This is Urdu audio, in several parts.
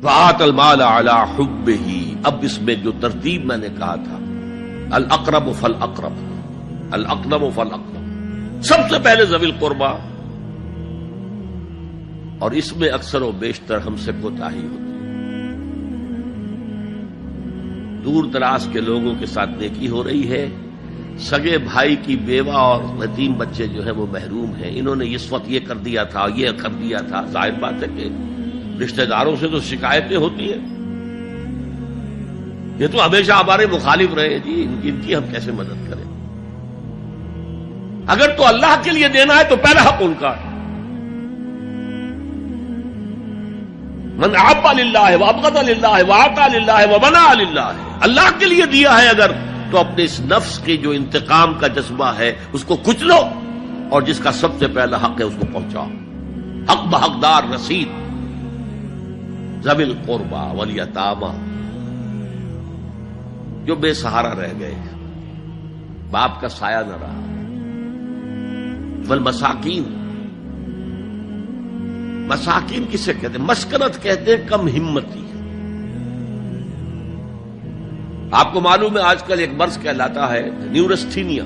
وآت المال علی حبہ، اب اس میں جو ترتیب میں نے کہا تھا، الاقرب فالاقرب، الاقرب فالاقرب، سب سے پہلے ذوی القربیٰ، اور اس میں اکثر و بیشتر ہم سے کوتاہی ہوتی ہے۔ دور دراز کے لوگوں کے ساتھ نیکی ہو رہی ہے، سگے بھائی کی بیوہ اور یتیم بچے جو ہیں وہ محروم ہیں، انہوں نے اس وقت یہ کر دیا تھا، یہ کر دیا تھا۔ ظاہر بات ہے کہ رشتہ داروں سے تو شکایتیں ہوتی ہیں، یہ تو ہمیشہ ہمارے مخالف رہے جی، ان کی ہم کیسے مدد کریں؟ اگر تو اللہ کے لیے دینا ہے تو پہلا حق ان کا ہے۔ من احب للہ وابغض للہ واعطى للہ ومنع للہ، اللہ کے لیے دیا ہے اگر تو اپنے اس نفس کی جو انتقام کا جذبہ ہے اس کو کچلو، اور جس کا سب سے پہلا حق ہے اس کو پہنچاؤ۔ حق بحقدار رسید، ذوی القربى والیتامى، جو بے سہارا رہ گئے، باپ کا سایہ نہ رہا، والمساکین، مساکین کسے کہتے ہیں؟ مسکنت کہتے ہیں کم ہمتی۔ آپ کو معلوم ہے آج کل ایک مرض کہلاتا ہے نیورستھینیا،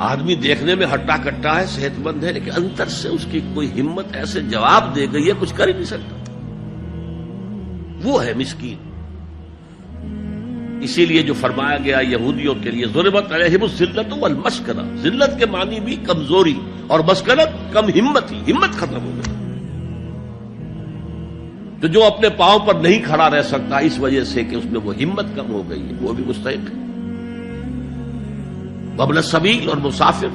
آدمی دیکھنے میں ہٹا کٹا ہے، صحت مند ہے، لیکن اندر سے اس کی کوئی ہمت ایسے جواب دے گئی ہے کچھ کر ہی نہیں سکتا، وہ ہے مسکین۔ اسی لیے جو فرمایا گیا یہودیوں کے لیے ضربت علیہم الذلۃ والمسکنہ، ذلت کے معنی بھی کمزوری اور مسکنت کم ہمتی، ہمت ختم ہو گئی۔ تو جو اپنے پاؤں پر نہیں کھڑا رہ سکتا اس وجہ سے کہ اس میں وہ ہمت کم ہو گئی ہے، وہ بھی مستحق ہے۔ وابن السبیل، اور مسافر۔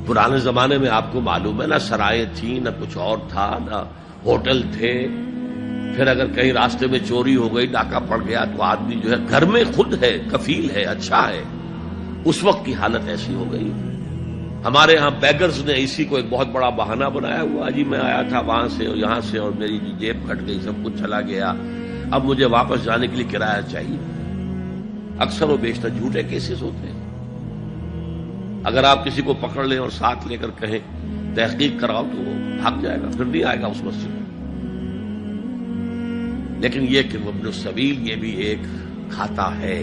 پرانے زمانے میں آپ کو معلوم ہے نہ سرائیں تھیں، نہ کچھ اور تھا، نہ ہوٹل تھے، پھر اگر کہیں راستے میں چوری ہو گئی، ڈاکہ پڑ گیا، تو آدمی جو ہے گھر میں خود ہے، کفیل ہے، اچھا ہے۔ اس وقت کی حالت ایسی ہو گئی۔ ہمارے ہاں بیگرز نے اسی کو ایک بہت بڑا بہانہ بنایا ہوا، جی میں آیا تھا وہاں سے اور یہاں سے اور میری جیب کٹ گئی، سب کچھ چلا گیا، اب مجھے واپس جانے کے لیے کرایہ چاہیے۔ اکثر و بیشتر جھوٹے کیسز ہوتے ہیں۔ اگر آپ کسی کو پکڑ لیں اور ساتھ لے کر کہیں تحقیق کراؤ تو وہ بھاگ جائے گا، پھر نہیں آئے گا اس مسجد میں۔ لیکن یہ کہ ابن السبیل یہ بھی ایک کھاتا ہے۔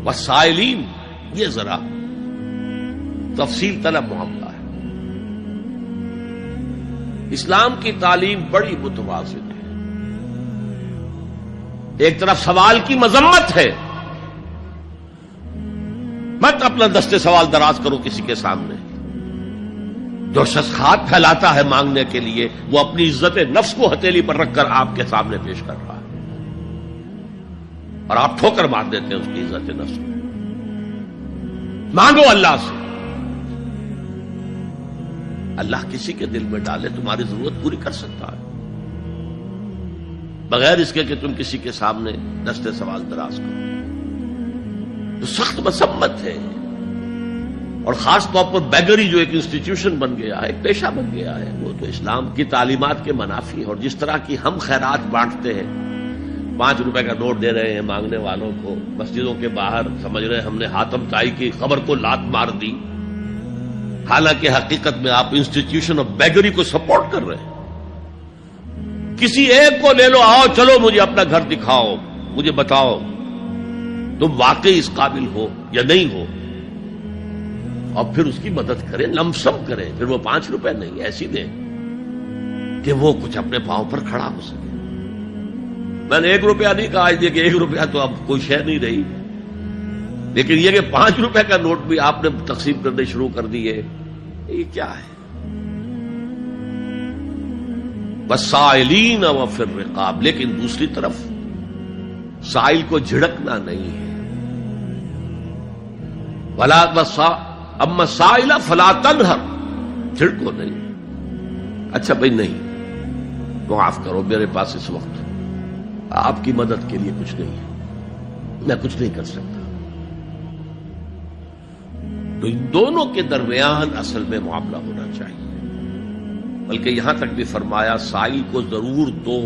والسائلین، یہ ذرا تفصیل طلب معاملہ ہے۔ اسلام کی تعلیم بڑی متوازن ہے۔ ایک طرف سوال کی مذمت ہے، مت اپنا دستے سوال دراز کرو کسی کے سامنے۔ جو شخص ہاتھ پھیلاتا ہے مانگنے کے لیے، وہ اپنی عزت نفس کو ہتھیلی پر رکھ کر آپ کے سامنے پیش کر رہا ہے، اور آپ ٹھوکر مار دیتے ہیں اس کی عزت نفس کو۔ مانگو اللہ سے، اللہ کسی کے دل میں ڈالے تمہاری ضرورت پوری کر سکتا ہے، بغیر اس کے کہ تم کسی کے سامنے دستے سوال دراز کرو۔ تو سخت مذمت ہے، اور خاص طور پر بیگری جو ایک انسٹیٹیوشن بن گیا ہے، ایک پیشہ بن گیا ہے، وہ تو اسلام کی تعلیمات کے منافی ہے۔ اور جس طرح کی ہم خیرات بانٹتے ہیں، 5 روپے کا نوٹ دے رہے ہیں مانگنے والوں کو، مسجدوں کے باہر سمجھ رہے ہیں ہم نے حاتم طائی کی خبر کو لات مار دی، حالانکہ حقیقت میں آپ انسٹیٹیوشن آف بیگری کو سپورٹ کر رہے ہیں۔ کسی ایک کو لے لو، آؤ چلو مجھے اپنا گھر دکھاؤ، مجھے بتاؤ تم واقعی اس قابل ہو یا نہیں ہو، اور پھر اس کی مدد کریں، لمسم کریں۔ پھر وہ 5 روپے نہیں ایسی دیں کہ وہ کچھ اپنے پاؤں پر کھڑا ہو سکے۔ میں نے 1 روپیہ نہیں کہا، آج دیکھیں 1 روپیہ تو اب کوئی شے نہیں رہی، لیکن یہ کہ 5 روپے کا نوٹ بھی آپ نے تقسیم کرنے شروع کر دیے، یہ کیا ہے؟ والسائلین وفی الرقاب، لیکن دوسری طرف سائل کو جھڑکنا نہیں ہے۔ ولا اما سائل فلا تنہر، جھڑکو نہیں۔ اچھا بھائی نہیں، معاف کرو، میرے پاس اس وقت آپ کی مدد کے لیے کچھ نہیں ہے، میں کچھ نہیں کر سکتا۔ تو ان دونوں کے درمیان اصل میں معاملہ ہونا چاہیے، بلکہ یہاں تک بھی فرمایا سائل کو ضرور دو،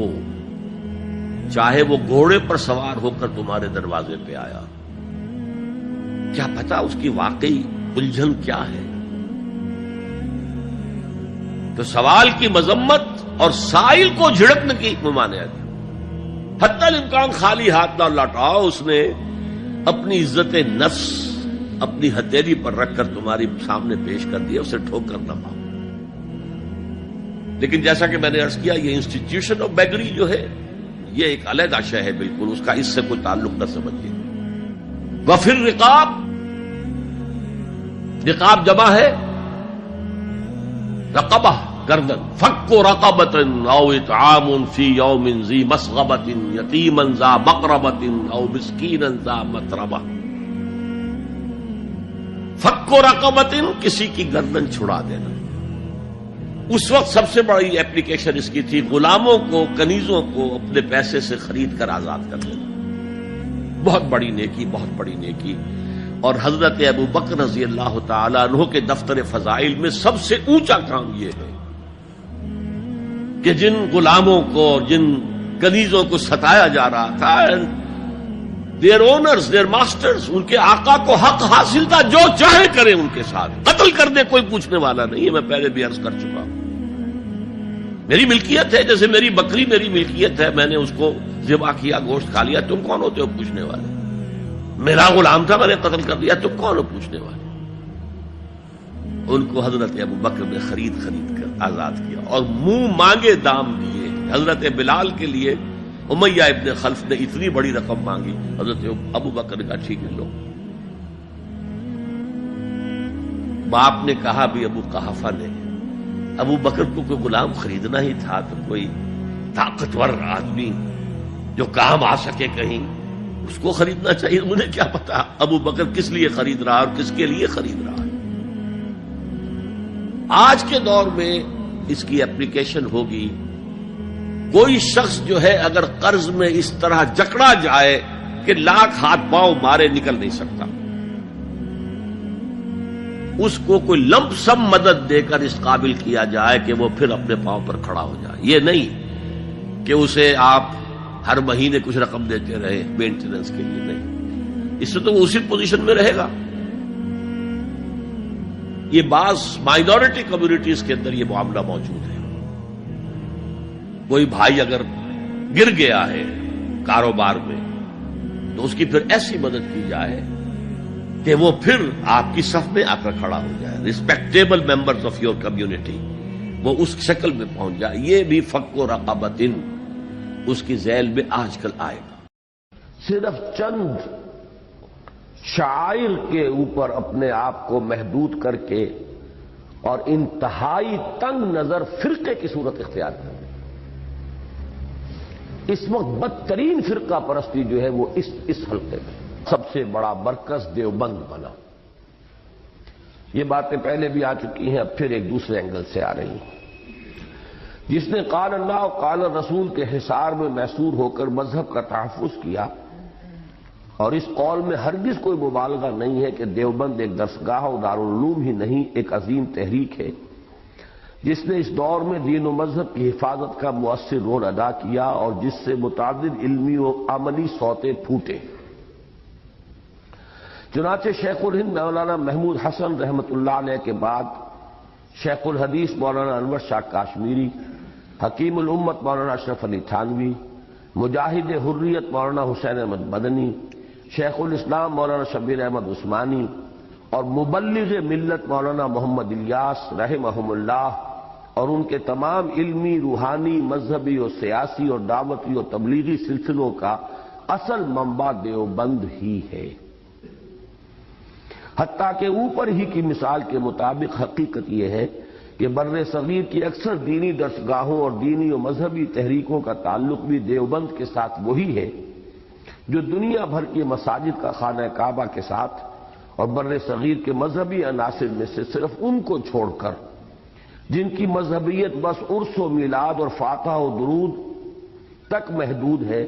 چاہے وہ گھوڑے پر سوار ہو کر تمہارے دروازے پہ آیا۔ کیا پتا اس کی واقعی الجھن کیا ہے؟ تو سوال کی مذمت اور سائل کو جھڑکنے کی ممانعت، حتی الامکان خالی ہاتھ نہ لوٹاؤ، اس نے اپنی عزت نفس اپنی ہتھیلی پر رکھ کر تمہاری سامنے پیش کر دیا، اسے ٹھوکر نہ پاؤ۔ لیکن جیسا کہ میں نے عرض کیا، یہ انسٹیٹیوشن آف بیگری جو ہے یہ ایک علیحدہ شے ہے، بالکل اس کا اس سے کوئی تعلق نہ سمجھیے۔ وفر رقاب، رقاب جمع ہے رقبہ، گردن، فک رقبۃ او اطعام فی یوم ذی مسغبۃ یتیما ذا مقربۃ او مسکینا ذا متربہ۔ فک رقبۃ، کسی کی گردن چھڑا دینا۔ اس وقت سب سے بڑی ایپلیکیشن اس کی تھی غلاموں کو، کنیزوں کو اپنے پیسے سے خرید کر آزاد کر دینا۔ بہت بڑی نیکی، بہت بڑی نیکی۔ اور حضرت ابو بکر رضی اللہ تعالیٰ عنہ کے دفتر فضائل میں سب سے اونچا کام یہ ہے کہ جن غلاموں کو اور جن کنیزوں کو ستایا جا رہا تھا، دیئر اونرز، دیئر ماسٹرز، ان کے آقا کو حق حاصل تھا، جو چاہے کریں ان کے ساتھ، قتل کر دے، کوئی پوچھنے والا نہیں ہے۔ میں پہلے بھی عرض کر چکا ہوں، میری ملکیت ہے، جیسے میری بکری میری ملکیت ہے، میں نے اس کو ذبح کیا، گوشت کھا لیا، تم کون ہوتے ہو پوچھنے والے؟ میرا غلام تھا، میں نے قتل کر دیا، تم کون ہو پوچھنے والے؟ ان کو حضرت ابو بکر نے خرید کر آزاد کیا اور منہ مانگے دام دیے۔ حضرت بلال کے لیے امیہ ابن خلف نے اتنی بڑی رقم مانگی، حضرت ابو بکر نے کہا ٹھیک ہے لو۔ باپ نے کہا بھی ابو قحافہ نے، ابو بکر کو کوئی غلام خریدنا ہی تھا تو کوئی طاقتور آدمی جو کام آ سکے کہیں، اس کو خریدنا چاہیے۔ مجھے کیا پتا ابو بکر کس لیے خرید رہا اور کس کے لیے خرید رہا ہے۔ آج کے دور میں اس کی اپلیکیشن ہوگی، کوئی شخص جو ہے اگر قرض میں اس طرح جکڑا جائے کہ لاکھ ہاتھ پاؤں مارے نکل نہیں سکتا، اس کو کوئی لمپ سم مدد دے کر اس قابل کیا جائے کہ وہ پھر اپنے پاؤں پر کھڑا ہو جائے۔ یہ نہیں کہ اسے آپ ہر مہینے کچھ رقم دیتے رہے مینٹیننس کے لیے، نہیں، اس سے تو وہ اسی پوزیشن میں رہے گا۔ یہ بعض مائنورٹی کمیونٹیز کے اندر یہ معاملہ موجود ہے۔ کوئی بھائی اگر گر گیا ہے کاروبار میں تو اس کی پھر ایسی مدد کی جائے کہ وہ پھر آپ کی صف میں آ کر کھڑا ہو جائے، respectable members of your community, وہ اس شکل میں پہنچ جائے۔ یہ بھی فک و رقبۃ اس کی ذیل میں آج کل آئے گا۔ صرف چند شعائر کے اوپر اپنے آپ کو محدود کر کے اور انتہائی تنگ نظر فرقے کی صورت اختیار کر، اس وقت بدترین فرقہ پرستی جو ہے وہ اس حلقے میں سب سے بڑا مرکز دیوبند بنا۔ یہ باتیں پہلے بھی آ چکی ہیں، اب پھر ایک دوسرے اینگل سے آ رہی ہیں۔ جس نے قال اللہ اور قال رسول کے حصار میں محصور ہو کر مذہب کا تحفظ کیا، اور اس قول میں ہرگز کوئی مبالغہ نہیں ہے کہ دیوبند ایک درسگاہ و دارالعلوم ہی نہیں، ایک عظیم تحریک ہے جس نے اس دور میں دین و مذہب کی حفاظت کا مؤثر رول ادا کیا اور جس سے متعدد علمی و عملی سوتے پھوٹے۔ چنانچہ شیخ الہند مولانا محمود حسن رحمۃ اللہ علیہ کے بعد شیخ الحدیث مولانا انور شاہ کاشمیری، حکیم الامت مولانا اشرف علی تھانوی، مجاہد حریت مولانا حسین احمد مدنی، شیخ الاسلام مولانا شبیر احمد عثمانی اور مبلغ ملت مولانا محمد الیاس رحمہم اللہ اور ان کے تمام علمی، روحانی، مذہبی اور سیاسی اور دعوتی اور تبلیغی سلسلوں کا اصل منبع دیوبند ہی ہے۔ حتیٰ کہ اوپر ہی کی مثال کے مطابق حقیقت یہ ہے کہ بر صغیر کی اکثر دینی درسگاہوں اور دینی و مذہبی تحریکوں کا تعلق بھی دیوبند کے ساتھ وہی ہے جو دنیا بھر کی مساجد کا خانہ کعبہ کے ساتھ اور بر صغیر کے مذہبی عناصر میں سے صرف ان کو چھوڑ کر جن کی مذہبیت بس عرس و میلاد اور فاتحہ و درود تک محدود ہے،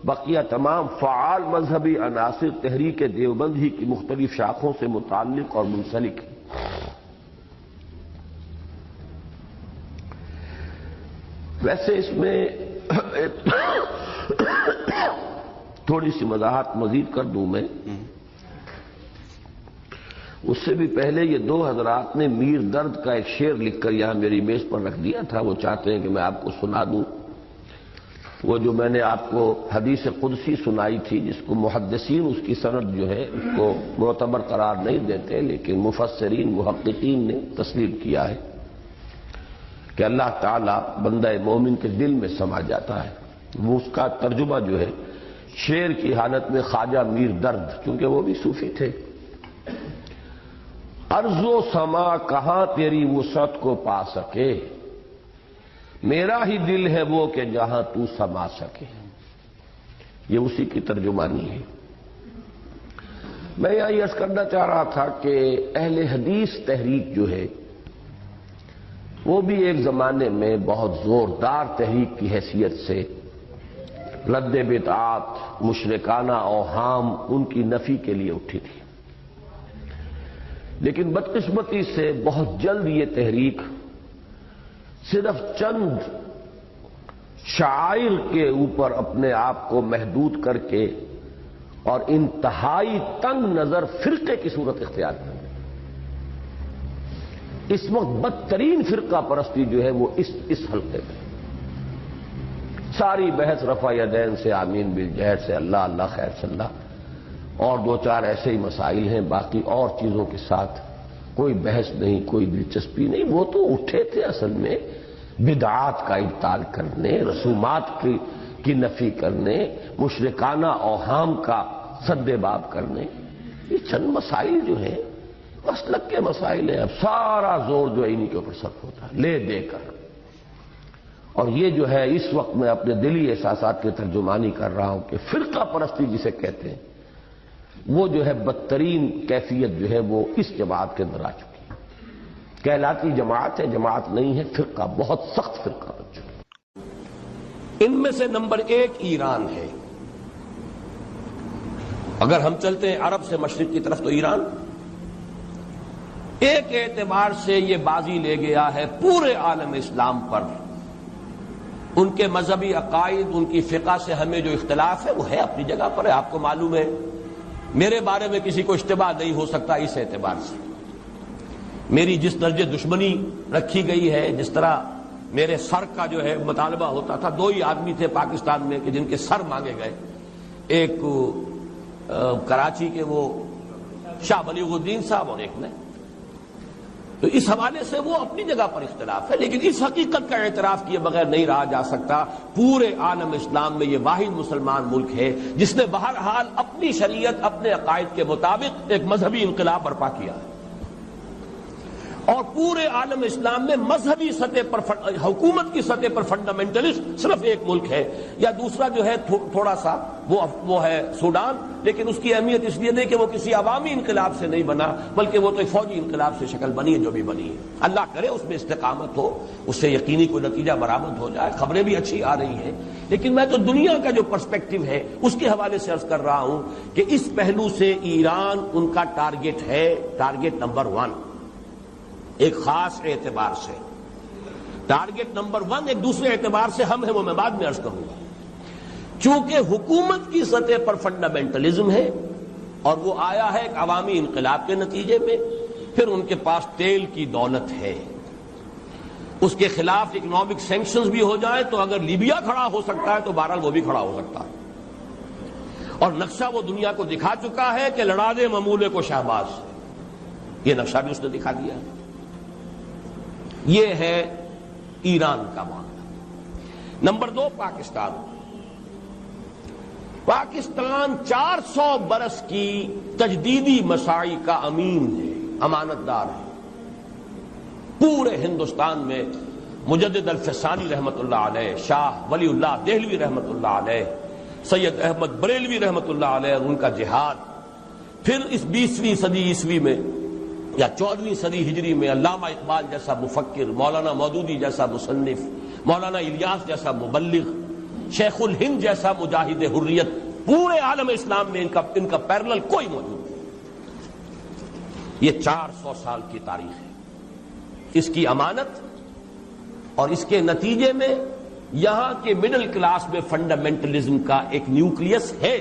بقیہ تمام فعال مذہبی عناصر تحریک دیوبند ہی کی مختلف شاخوں سے متعلق اور منسلک ہیں۔ ویسے اس میں تھوڑی سی وضاحت مزید کر دوں میں، اس سے بھی پہلے یہ دو حضرات نے میر درد کا ایک شعر لکھ کر یہاں میری میز پر رکھ دیا تھا، وہ چاہتے ہیں کہ میں آپ کو سنا دوں۔ وہ جو میں نے آپ کو حدیث قدسی سنائی تھی، جس کو محدثین اس کی سند جو ہے اس کو معتبر قرار نہیں دیتے، لیکن مفسرین محققین نے تسلیم کیا ہے کہ اللہ تعالیٰ بندہ مومن کے دل میں سما جاتا ہے۔ وہ اس کا ترجمہ جو ہے شعر کی حالت میں خواجہ میر درد، چونکہ وہ بھی صوفی تھے۔ ارض و سما کہاں تیری وسعت کو پا سکے، میرا ہی دل ہے وہ کہ جہاں تو سما سکے۔ یہ اسی کی ترجمانی ہے۔ میں یہاں یہ عرض کرنا چاہ رہا تھا کہ اہل حدیث تحریک جو ہے وہ بھی ایک زمانے میں بہت زوردار تحریک کی حیثیت سے رد بدعات، مشرکانہ اوہام ان کی نفی کے لیے اٹھی تھی، لیکن بدقسمتی سے بہت جلد یہ تحریک صرف چند شعائر کے اوپر اپنے آپ کو محدود کر کے اور انتہائی تنگ نظر فرقے کی صورت اختیار کر گئی۔ اس وقت بدترین فرقہ پرستی جو ہے وہ اس حلقے میں، ساری بحث رفع یدین سے، آمین بالجہر سے، اللہ اللہ خیر صلی اللہ، اور دو چار ایسے ہی مسائل ہیں، باقی اور چیزوں کے ساتھ کوئی بحث نہیں، کوئی دلچسپی نہیں۔ وہ تو اٹھے تھے اصل میں بدعات کا ابطال کرنے، رسومات کی نفی کرنے، مشرکانہ اوہام کا سد باب کرنے۔ یہ چند مسائل جو ہیں مسلک کے مسائل ہیں، اب سارا زور جو ہے انہی کے اوپر صرف ہوتا ہے لے دے کر۔ اور یہ جو ہے اس وقت میں اپنے دلی احساسات کی ترجمانی کر رہا ہوں کہ فرقہ پرستی جسے کہتے ہیں وہ جو ہے بدترین کیفیت جو ہے وہ اس جماعت کے اندر آ چکی ہے۔ کہلاتی جماعت ہے، جماعت نہیں ہے، فرقہ، بہت سخت فرقہ بن چکا۔ ان میں سے نمبر 1 ایران ہے۔ اگر ہم چلتے ہیں عرب سے مشرق کی طرف تو ایران ایک اعتبار سے یہ بازی لے گیا ہے پورے عالم اسلام پر۔ ان کے مذہبی عقائد، ان کی فقہ سے ہمیں جو اختلاف ہے وہ ہے اپنی جگہ پر ہے، آپ کو معلوم ہے۔ میرے بارے میں کسی کو اشتباہ نہیں ہو سکتا اس اعتبار سے۔ میری جس درجے دشمنی رکھی گئی ہے، جس طرح میرے سر کا جو ہے مطالبہ ہوتا تھا، 2 ہی آدمی تھے پاکستان میں کہ جن کے سر مانگے گئے، ایک کراچی کے وہ شاہ بلیغ الدین صاحب اور ایک نے، تو اس حوالے سے وہ اپنی جگہ پر اختلاف ہے، لیکن اس حقیقت کا اعتراف کیے بغیر نہیں رہا جا سکتا۔ پورے عالم اسلام میں یہ واحد مسلمان ملک ہے جس نے بہرحال اپنی شریعت، اپنے عقائد کے مطابق ایک مذہبی انقلاب برپا کیا ہے، اور پورے عالم اسلام میں مذہبی سطح پر، حکومت کی سطح پر فنڈامنٹلسٹ صرف ایک ملک ہے، یا دوسرا جو ہے تھوڑا سا وہ ہے سوڈان، لیکن اس کی اہمیت اس لیے نہیں کہ وہ کسی عوامی انقلاب سے نہیں بنا، بلکہ وہ تو ایک فوجی انقلاب سے شکل بنی ہے جو بھی بنی ہے۔ اللہ کرے اس میں استقامت ہو، اس سے یقینی کوئی نتیجہ برآمد ہو جائے۔ خبریں بھی اچھی آ رہی ہیں، لیکن میں تو دنیا کا جو پرسپیکٹو ہے اس کے حوالے سے عرض کر رہا ہوں کہ اس پہلو سے ایران ان کا ٹارگٹ ہے، ٹارگٹ نمبر 1 ایک خاص اعتبار سے۔ ٹارگٹ نمبر 1 ایک دوسرے اعتبار سے ہم ہیں، وہ میں بعد میں عرض کروں گا۔ چونکہ حکومت کی سطح پر فنڈامنٹلزم ہے اور وہ آیا ہے ایک عوامی انقلاب کے نتیجے میں، پھر ان کے پاس تیل کی دولت ہے، اس کے خلاف اکنامک سینکشنز بھی ہو جائیں تو اگر لیبیا کھڑا ہو سکتا ہے تو بہرحال وہ بھی کھڑا ہو سکتا ہے، اور نقشہ وہ دنیا کو دکھا چکا ہے کہ لڑا دے ممولے کو شہباز، یہ نقشہ بھی اس نے دکھا دیا ہے۔ یہ ہے ایران کا معاملہ۔ نمبر 2 پاکستان۔ پاکستان 400 برس کی تجدیدی مساعی کا امین ہے، امانت دار ہے۔ پورے ہندوستان میں مجدد الفسانی رحمت اللہ علیہ، شاہ ولی اللہ دہلوی رحمت اللہ علیہ، سید احمد بریلوی رحمت اللہ علیہ اور ان کا جہاد، پھر اس 20ویں صدی عیسوی میں یا 14ویں صدی ہجری میں علامہ اقبال جیسا مفکر، مولانا مودودی جیسا مصنف، مولانا الیاس جیسا مبلغ، شیخ الہند جیسا مجاہد حریت، پورے عالم اسلام میں ان کا پیرلل کوئی موجود نہیں۔ یہ 400 سال کی تاریخ ہے، اس کی امانت اور اس کے نتیجے میں یہاں کے مڈل کلاس میں فنڈامنٹلزم کا ایک نیوکلیس ہے۔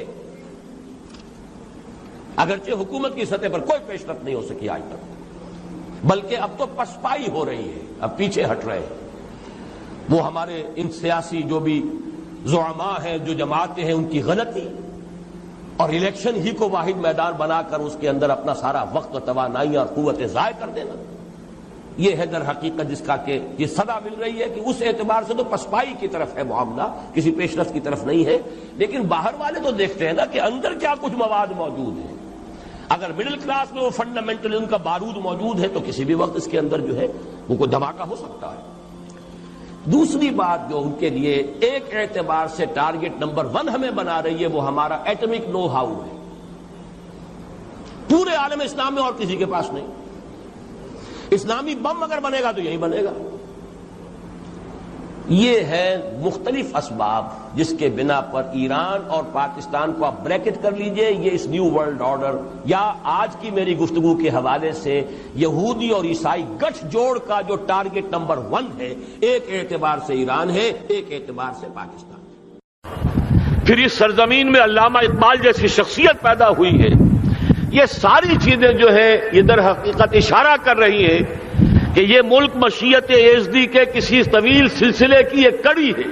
اگرچہ حکومت کی سطح پر کوئی پیش رفت نہیں ہو سکی آج تک، بلکہ اب تو پسپائی ہو رہی ہے، اب پیچھے ہٹ رہے ہیں۔ وہ ہمارے ان سیاسی جو بھی زعماء ہیں، جو جماعتیں ہیں، ان کی غلطی اور الیکشن ہی کو واحد میدان بنا کر اس کے اندر اپنا سارا وقت و توانائی اور قوتیں ضائع کر دینا، یہ ہے در حقیقت جس کا کہ یہ صدا مل رہی ہے کہ اس اعتبار سے تو پسپائی کی طرف ہے معاملہ، کسی پیش رفت کی طرف نہیں ہے۔ لیکن باہر والے تو دیکھتے ہیں نا کہ اندر کیا کچھ مواد موجود ہے۔ اگر مڈل کلاس میں وہ فنڈامنٹلزم کا بارود موجود ہے تو کسی بھی وقت اس کے اندر جو ہے وہ کوئی دھماکہ ہو سکتا ہے۔ دوسری بات جو ان کے لیے ایک اعتبار سے ٹارگٹ نمبر 1 ہمیں بنا رہی ہے وہ ہمارا ایٹمک نو ہاؤ ہے، پورے عالم اسلام میں اور کسی کے پاس نہیں۔ اسلامی بم اگر بنے گا تو یہی بنے گا۔ یہ ہے مختلف اسباب جس کے بنا پر ایران اور پاکستان کو آپ بریکٹ کر لیجئے، یہ اس نیو ورلڈ آرڈر یا آج کی میری گفتگو کے حوالے سے یہودی اور عیسائی گٹھ جوڑ کا جو ٹارگٹ نمبر 1 ہے، ایک اعتبار سے ایران ہے، ایک اعتبار سے پاکستان۔ پھر اس سرزمین میں علامہ اقبال جیسی شخصیت پیدا ہوئی ہے۔ یہ ساری چیزیں جو ہے یہ در حقیقت اشارہ کر رہی ہے کہ یہ ملک مشیت ایزدی کے کسی طویل سلسلے کی ایک کڑی ہے،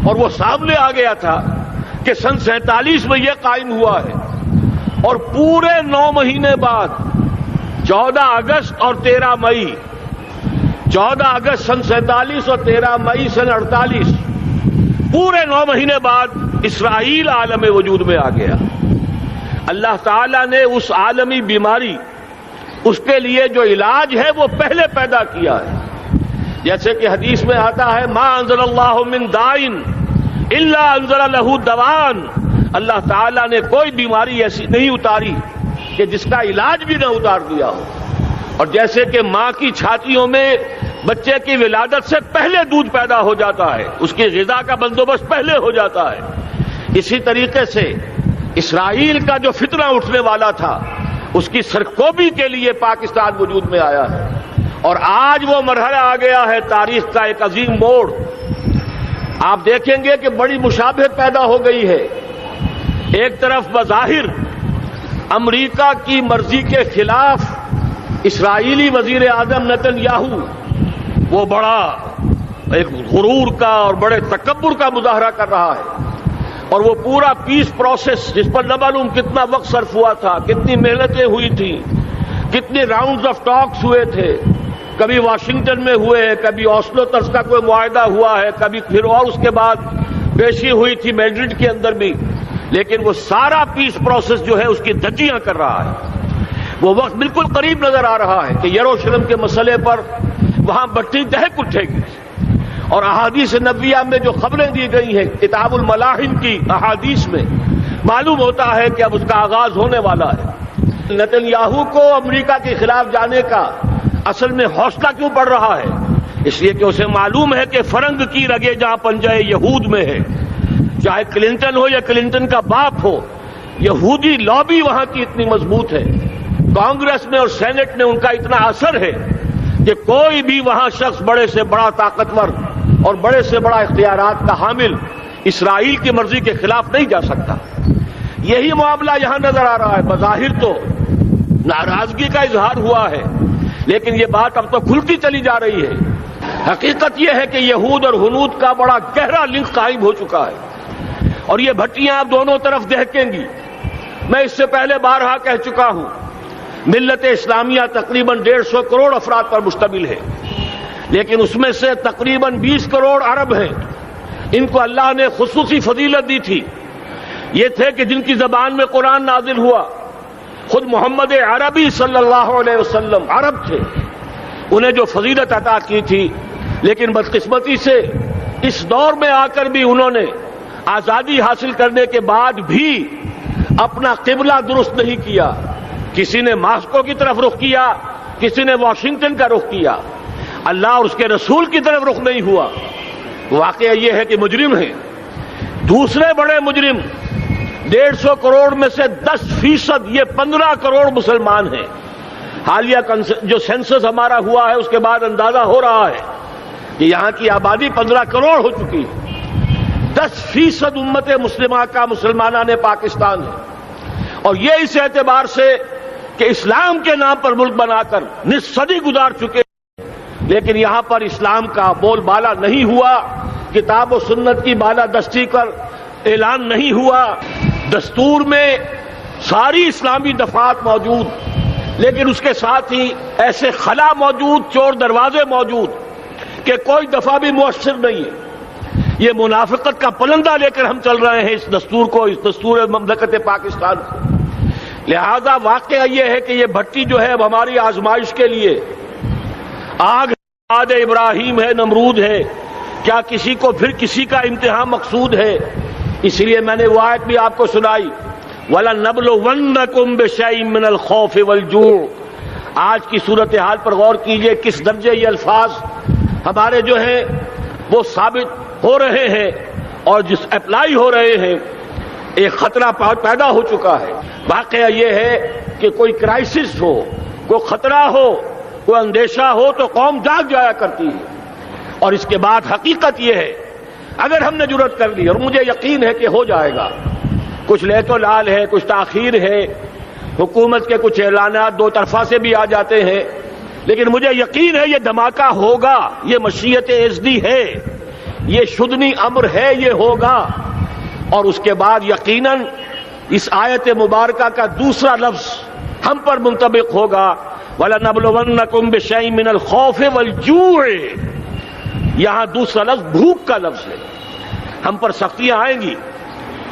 اور وہ سامنے آ گیا تھا کہ سن 47 میں یہ قائم ہوا ہے، اور پورے 9 مہینے بعد 14 اگست اور 13 مئی، 14 اگست سن 47 اور 13 مئی سن 48، پورے 9 مہینے بعد اسرائیل عالم وجود میں آ گیا۔ اللہ تعالیٰ نے اس عالمی بیماری، اس کے لیے جو علاج ہے وہ پہلے پیدا کیا ہے۔ جیسے کہ حدیث میں آتا ہے ما انزل اللہ من دائن الا انزل له دوان، اللہ تعالیٰ نے کوئی بیماری ایسی نہیں اتاری کہ جس کا علاج بھی نہ اتار دیا ہو۔ اور جیسے کہ ماں کی چھاتیوں میں بچے کی ولادت سے پہلے دودھ پیدا ہو جاتا ہے، اس کی غذا کا بندوبست پہلے ہو جاتا ہے، اسی طریقے سے اسرائیل کا جو فتنہ اٹھنے والا تھا اس کی سرکوبی کے لیے پاکستان وجود میں آیا ہے، اور آج وہ مرحلہ آ گیا ہے تاریخ کا ایک عظیم موڑ۔ آپ دیکھیں گے کہ بڑی مشابہت پیدا ہو گئی ہے۔ ایک طرف بظاہر امریکہ کی مرضی کے خلاف اسرائیلی وزیر اعظم نتن یاہو وہ بڑا ایک غرور کا اور بڑے تکبر کا مظاہرہ کر رہا ہے، اور وہ پورا پیس پروسیس جس پر نہ معلوم کتنا وقت صرف ہوا تھا، کتنی محنتیں ہوئی تھیں، کتنے راؤنڈز آف ٹاکس ہوئے تھے، کبھی واشنگٹن میں ہوئے، کبھی اوسلو طرز کا کوئی معاہدہ ہوا ہے، کبھی پھر اور اس کے بعد پیشی ہوئی تھی میڈرڈ کے اندر بھی، لیکن وہ سارا پیس پروسیس جو ہے اس کی دھجیاں کر رہا ہے۔ وہ وقت بالکل قریب نظر آ رہا ہے کہ یروشلم کے مسئلے پر وہاں بٹی دہک اٹھے گی، اور احادیث نبویہ میں جو خبریں دی گئی ہیں کتاب الملاحم کی احادیث میں معلوم ہوتا ہے کہ اب اس کا آغاز ہونے والا ہے۔ نتن یاہو کو امریکہ کے خلاف جانے کا اصل میں حوصلہ کیوں پڑ رہا ہے؟ اس لیے کہ اسے معلوم ہے کہ فرنگ کی رگیں جہاں پنجہ یہود میں ہے، چاہے کلنٹن ہو یا کلنٹن کا باپ ہو، یہودی لابی وہاں کی اتنی مضبوط ہے، کانگریس میں اور سینٹ میں ان کا اتنا اثر ہے کہ کوئی بھی وہاں شخص بڑے سے بڑا طاقتور اور بڑے سے بڑا اختیارات کا حامل اسرائیل کی مرضی کے خلاف نہیں جا سکتا۔ یہی معاملہ یہاں نظر آ رہا ہے۔ بظاہر تو ناراضگی کا اظہار ہوا ہے، لیکن یہ بات اب تو کھلتی چلی جا رہی ہے۔ حقیقت یہ ہے کہ یہود اور ہنود کا بڑا گہرا لنک قائم ہو چکا ہے، اور یہ بھٹیاں اب دونوں طرف دہکیں گی۔ میں اس سے پہلے بارہا کہہ چکا ہوں، ملت اسلامیہ تقریباً 150 کروڑ افراد پر مشتمل ہے، لیکن اس میں سے تقریباً 20 کروڑ عرب ہیں۔ ان کو اللہ نے خصوصی فضیلت دی تھی، یہ تھے کہ جن کی زبان میں قرآن نازل ہوا، خود محمد عربی صلی اللہ علیہ وسلم عرب تھے، انہیں جو فضیلت عطا کی تھی، لیکن بدقسمتی سے اس دور میں آ کر بھی انہوں نے آزادی حاصل کرنے کے بعد بھی اپنا قبلہ درست نہیں کیا۔ کسی نے ماسکو کی طرف رخ کیا، کسی نے واشنگٹن کا رخ کیا، اللہ اور اس کے رسول کی طرف رخ نہیں ہوا۔ واقعہ یہ ہے کہ مجرم ہیں۔ دوسرے بڑے مجرم 150 کروڑ میں سے 10%، یہ 15 کروڑ مسلمان ہیں۔ حالیہ جو سینسس ہمارا ہوا ہے اس کے بعد اندازہ ہو رہا ہے کہ یہاں کی آبادی 15 کروڑ ہو چکی ہے۔ 10% امت مسلمہ کا مسلمانان پاکستان ہے، اور یہ اس اعتبار سے کہ اسلام کے نام پر ملک بنا کر نصف صدی گزار چکے، لیکن یہاں پر اسلام کا بول بالا نہیں ہوا، کتاب و سنت کی بالادستی پر اعلان نہیں ہوا، دستور میں ساری اسلامی دفعات موجود، لیکن اس کے ساتھ ہی ایسے خلا موجود، چور دروازے موجود کہ کوئی دفعہ بھی مؤثر نہیں ہے۔ یہ منافقت کا پلندہ لے کر ہم چل رہے ہیں اس دستور کو، اس دستور مملکت پاکستان کو۔ لہذا واقعہ یہ ہے کہ یہ بھٹی جو ہے اب ہماری آزمائش کے لیے آگ آد ابراہیم ہے، نمرود ہے، کیا کسی کو پھر کسی کا امتحان مقصود ہے؟ اس لیے میں نے وہ آیت بھی آپ کو سنائی، وَلَنَبْلُوَنَّكُمْ بِشَيْءٍ مِّنَ الْخَوْفِ وَالْجُوعِ۔ آج کی صورتحال پر غور کیجئے، کس درجے یہ الفاظ ہمارے جو ہیں وہ ثابت ہو رہے ہیں اور جس اپلائی ہو رہے ہیں، ایک خطرہ پیدا ہو چکا ہے۔ واقعہ یہ ہے کہ کوئی کرائسس ہو، کوئی خطرہ ہو، کوئی اندیشہ ہو تو قوم جاگ جایا کرتی ہے، اور اس کے بعد حقیقت یہ ہے اگر ہم نے جرأت کر لی، اور مجھے یقین ہے کہ ہو جائے گا، کچھ لیت و لال ہے، کچھ تاخیر ہے، حکومت کے کچھ اعلانات دو طرفہ سے بھی آ جاتے ہیں، لیکن مجھے یقین ہے یہ دھماکہ ہوگا، یہ مشیت ایزدی ہے، یہ شدنی امر ہے، یہ ہوگا۔ اور اس کے بعد یقیناً اس آیت مبارکہ کا دوسرا لفظ ہم پر منطبق ہوگا، وَلَنَبْلُوَنَّكُمْ بِشَيْءٍ مِّنَ الْخَوْفِ وَالْجُوعِ۔ یہاں دوسرا لفظ بھوک کا لفظ ہے، ہم پر سختیاں آئیں گی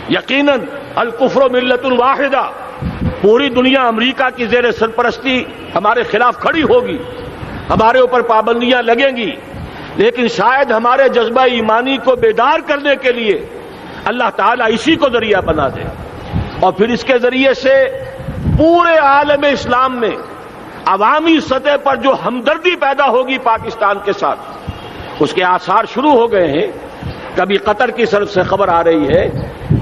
یقیناً۔ الکفر ملت واحدہ، پوری دنیا امریکہ کی زیر سرپرستی ہمارے خلاف کھڑی ہوگی، ہمارے اوپر پابندیاں لگیں گی، لیکن شاید ہمارے جذبہ ایمانی کو بیدار کرنے کے لیے اللہ تعالیٰ اسی کو ذریعہ بنا دے، اور پھر اس کے ذریعے سے پورے عالم اسلام میں عوامی سطح پر جو ہمدردی پیدا ہوگی پاکستان کے ساتھ، اس کے آثار شروع ہو گئے ہیں۔ کبھی قطر کی طرف سے خبر آ رہی ہے،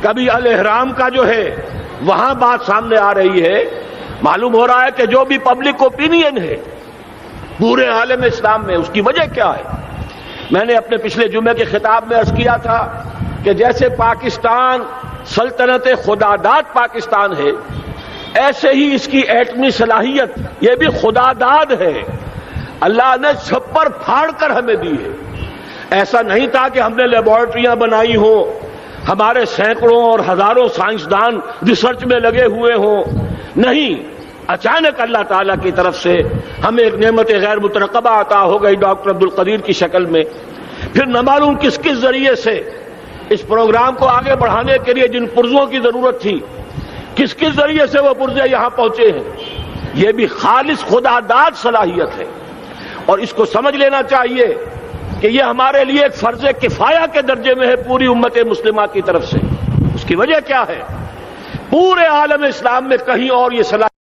کبھی الاحرام کا جو ہے وہاں بات سامنے آ رہی ہے۔ معلوم ہو رہا ہے کہ جو بھی پبلک اوپینین ہے پورے عالم اسلام میں، اس کی وجہ کیا ہے؟ میں نے اپنے پچھلے جمعے کے خطاب میں عرض کیا تھا کہ جیسے پاکستان سلطنت خداداد پاکستان ہے، ایسے ہی اس کی ایٹمی صلاحیت یہ بھی خداداد ہے، اللہ نے چھپر پھاڑ کر ہمیں دی ہے۔ ایسا نہیں تھا کہ ہم نے لیبارٹریاں بنائی ہوں، ہمارے سینکڑوں اور ہزاروں سائنسدان ریسرچ میں لگے ہوئے ہوں، نہیں، اچانک اللہ تعالیٰ کی طرف سے ہمیں ایک نعمت غیر مترقبہ عطا ہو گئی ڈاکٹر عبدالقدیر کی شکل میں۔ پھر نہ معلوم کس کس ذریعے سے اس پروگرام کو آگے بڑھانے کے لیے جن پرزوں کی ضرورت تھی، کس کس ذریعے سے وہ پرزے یہاں پہنچے ہیں، یہ بھی خالص خداداد صلاحیت ہے، اور اس کو سمجھ لینا چاہیے کہ یہ ہمارے لیے ایک فرض کفایہ کے درجے میں ہے پوری امت مسلمہ کی طرف سے۔ اس کی وجہ کیا ہے؟ پورے عالم اسلام میں کہیں اور یہ صلاحیت